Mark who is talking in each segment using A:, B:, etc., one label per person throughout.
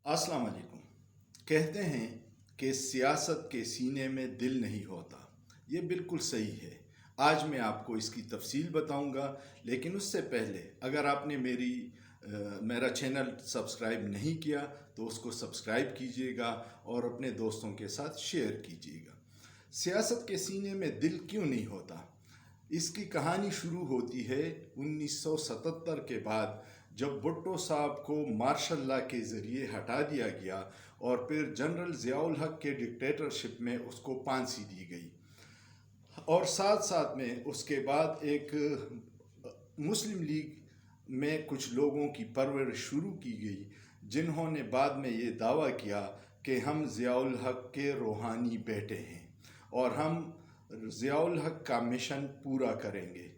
A: السلام علیکم۔ کہتے ہیں کہ سیاست کے سینے میں دل نہیں ہوتا۔ یہ بالکل صحیح ہے۔ آج میں آپ کو اس کی تفصیل بتاؤں گا، لیکن اس سے پہلے اگر آپ نے میرا چینل سبسکرائب نہیں کیا تو اس کو سبسکرائب کیجیے گا اور اپنے دوستوں کے ساتھ شیئر کیجیے گا۔ سیاست کے سینے میں دل کیوں نہیں ہوتا؟ اس کی کہانی شروع ہوتی ہے 1977 کے بعد، جب بھٹو صاحب کو مارشل لا کے ذریعے ہٹا دیا گیا اور پھر جنرل ضیاء الحق کے ڈکٹیٹرشپ میں اس کو پھانسی دی گئی، اور ساتھ ساتھ میں اس کے بعد ایک مسلم لیگ میں کچھ لوگوں کی پرورش شروع کی گئی، جنہوں نے بعد میں یہ دعویٰ کیا کہ ہم ضیاء الحق کے روحانی بیٹے ہیں اور ہم ضیاء الحق کا مشن پورا کریں گے۔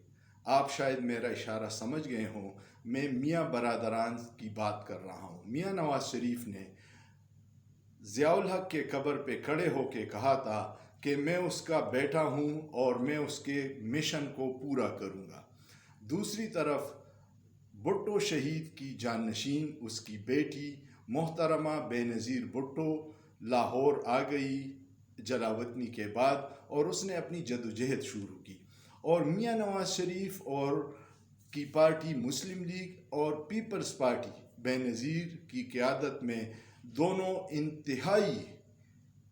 A: آپ شاید میرا اشارہ سمجھ گئے ہوں، میں میاں برادران کی بات کر رہا ہوں۔ میاں نواز شریف نے ضیاء الحق کے قبر پہ کھڑے ہو کے کہا تھا کہ میں اس کا بیٹا ہوں اور میں اس کے مشن کو پورا کروں گا۔ دوسری طرف بھٹو شہید کی جانشین اس کی بیٹی محترمہ بے نظیر بھٹو لاہور آ گئی جلاوطنی کے بعد، اور اس نے اپنی جدوجہد شروع کی، اور میاں نواز شریف اور کی پارٹی مسلم لیگ اور پیپلز پارٹی بے نظیر کی قیادت میں دونوں انتہائی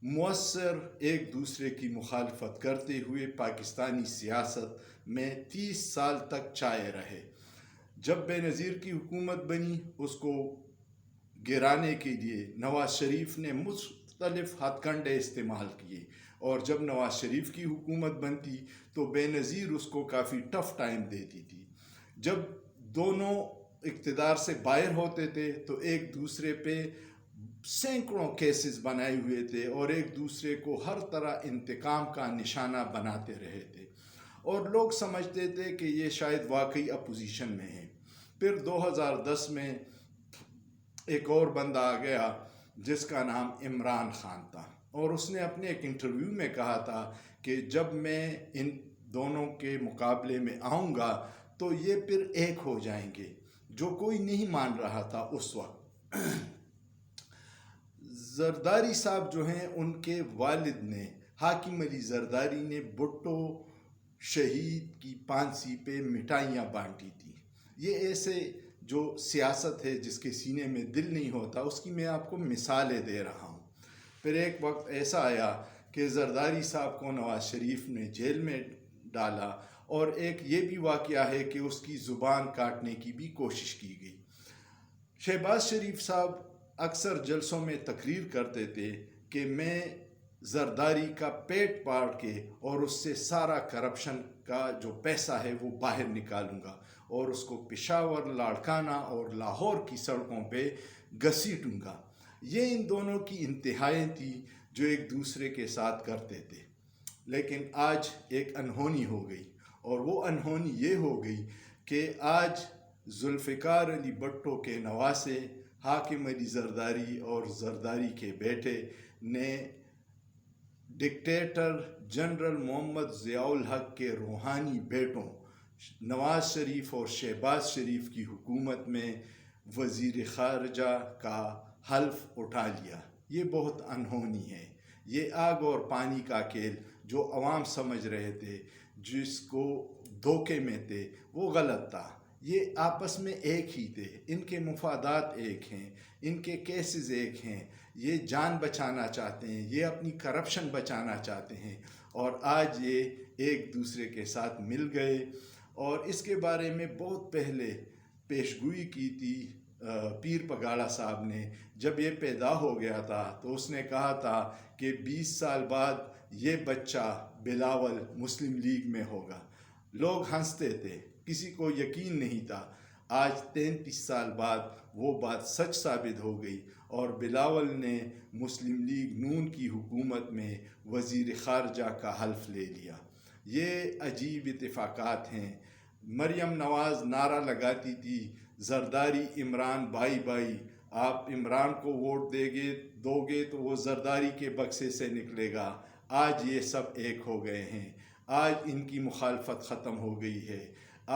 A: مؤثر ایک دوسرے کی مخالفت کرتے ہوئے پاکستانی سیاست میں 30 سال تک چھائے رہے۔ جب بے نظیر کی حکومت بنی، اس کو گرانے کے لیے نواز شریف نے مختلف ہتھ کنڈے استعمال کیے، اور جب نواز شریف کی حکومت بنتی تو بے نظیر اس کو کافی ٹف ٹائم دیتی تھی۔ جب دونوں اقتدار سے باہر ہوتے تھے تو ایک دوسرے پہ سینکڑوں کیسز بنائے ہوئے تھے اور ایک دوسرے کو ہر طرح انتقام کا نشانہ بناتے رہے تھے، اور لوگ سمجھتے تھے کہ یہ شاید واقعی اپوزیشن میں ہیں۔ پھر 2010 میں ایک اور بندہ آ گیا جس کا نام عمران خان تھا، اور اس نے اپنے ایک انٹرویو میں کہا تھا کہ جب میں ان دونوں کے مقابلے میں آؤں گا تو یہ پھر ایک ہو جائیں گے، جو کوئی نہیں مان رہا تھا اس وقت۔ زرداری صاحب جو ہیں، ان کے والد نے حاکم علی زرداری نے بھٹو شہید کی پھانسی پہ مٹھائیاں بانٹی تھی۔ یہ ایسے جو سیاست ہے جس کے سینے میں دل نہیں ہوتا، اس کی میں آپ کو مثالیں دے رہا ہوں۔ پھر ایک وقت ایسا آیا کہ زرداری صاحب کو نواز شریف نے جیل میں ڈالا، اور ایک یہ بھی واقعہ ہے کہ اس کی زبان کاٹنے کی بھی کوشش کی گئی۔ شہباز شریف صاحب اکثر جلسوں میں تقریر کرتے تھے کہ میں زرداری کا پیٹ پاڑ کے اور اس سے سارا کرپشن کا جو پیسہ ہے وہ باہر نکالوں گا، اور اس کو پشاور، لاڑکانہ اور لاہور کی سڑکوں پہ گھسیٹوں گا۔ یہ ان دونوں کی انتہائیں تھیں جو ایک دوسرے کے ساتھ کرتے تھے۔ لیکن آج ایک انہونی ہو گئی، اور وہ انہونی یہ ہو گئی کہ آج ذوالفقار علی بھٹو کے نواسے حاکم علی زرداری اور زرداری کے بیٹے نے ڈکٹیٹر جنرل محمد ضیاء الحق کے روحانی بیٹوں نواز شریف اور شہباز شریف کی حکومت میں وزیر خارجہ کا حلف اٹھا لیا۔ یہ بہت انہونی ہے۔ یہ آگ اور پانی کا کھیل جو عوام سمجھ رہے تھے، جس کو دھوکے میں تھے، وہ غلط تھا۔ یہ آپس میں ایک ہی تھے، ان کے مفادات ایک ہیں، ان کے کیسز ایک ہیں، یہ جان بچانا چاہتے ہیں، یہ اپنی کرپشن بچانا چاہتے ہیں، اور آج یہ ایک دوسرے کے ساتھ مل گئے۔ اور اس کے بارے میں بہت پہلے پیشگوئی کی تھی پیر پگاڑا صاحب نے۔ جب یہ پیدا ہو گیا تھا تو اس نے کہا تھا کہ 20 سال بعد یہ بچہ بلاول مسلم لیگ میں ہوگا۔ لوگ ہنستے تھے، کسی کو یقین نہیں تھا۔ آج 33 سال بعد وہ بات سچ ثابت ہو گئی، اور بلاول نے مسلم لیگ نون کی حکومت میں وزیر خارجہ کا حلف لے لیا۔ یہ عجیب اتفاقات ہیں۔ مریم نواز نعرہ لگاتی تھی، زرداری عمران بھائی بھائی، آپ عمران کو ووٹ دو گے تو وہ زرداری کے بکسے سے نکلے گا۔ آج یہ سب ایک ہو گئے ہیں، آج ان کی مخالفت ختم ہو گئی ہے۔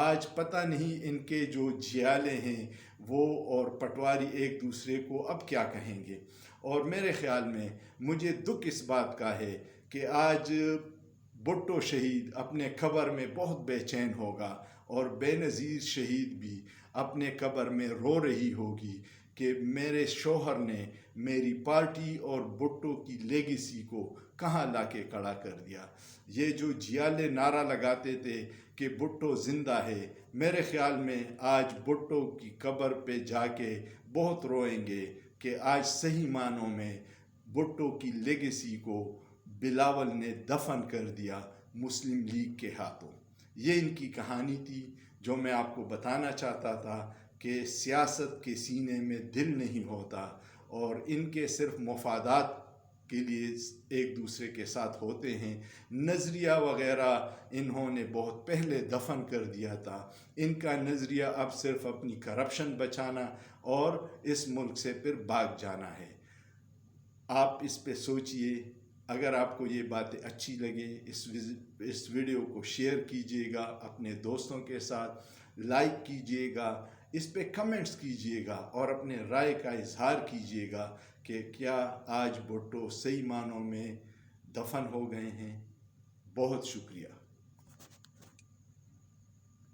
A: آج پتہ نہیں ان کے جو جھیالے ہیں وہ اور پٹواری ایک دوسرے کو اب کیا کہیں گے۔ اور میرے خیال میں مجھے دکھ اس بات کا ہے کہ آج بھٹو شہید اپنے قبر میں بہت بے چین ہوگا، اور بے نظیر شہید بھی اپنے قبر میں رو رہی ہوگی کہ میرے شوہر نے میری پارٹی اور بھٹو کی لیگیسی کو کہاں لا کے کھڑا کر دیا۔ یہ جو جیالے نعرہ لگاتے تھے کہ بھٹو زندہ ہے، میرے خیال میں آج بھٹو کی قبر پہ جا کے بہت روئیں گے کہ آج صحیح معنوں میں بھٹو کی لیگیسی کو بلاول نے دفن کر دیا مسلم لیگ کے ہاتھوں۔ یہ ان کی کہانی تھی جو میں آپ کو بتانا چاہتا تھا کہ سیاست کے سینے میں دل نہیں ہوتا، اور ان کے صرف مفادات کے لیے ایک دوسرے کے ساتھ ہوتے ہیں۔ نظریہ وغیرہ انہوں نے بہت پہلے دفن کر دیا تھا۔ ان کا نظریہ اب صرف اپنی کرپشن بچانا اور اس ملک سے پھر بھاگ جانا ہے۔ آپ اس پہ سوچئے۔ اگر آپ کو یہ باتیں اچھی لگے، اس ویڈیو کو شیئر کیجئے گا اپنے دوستوں کے ساتھ، لائک کیجئے گا، اس پہ کمنٹس کیجئے گا، اور اپنے رائے کا اظہار کیجئے گا کہ کیا آج بھٹو صحیح معنوں میں دفن ہو گئے ہیں۔ بہت شکریہ۔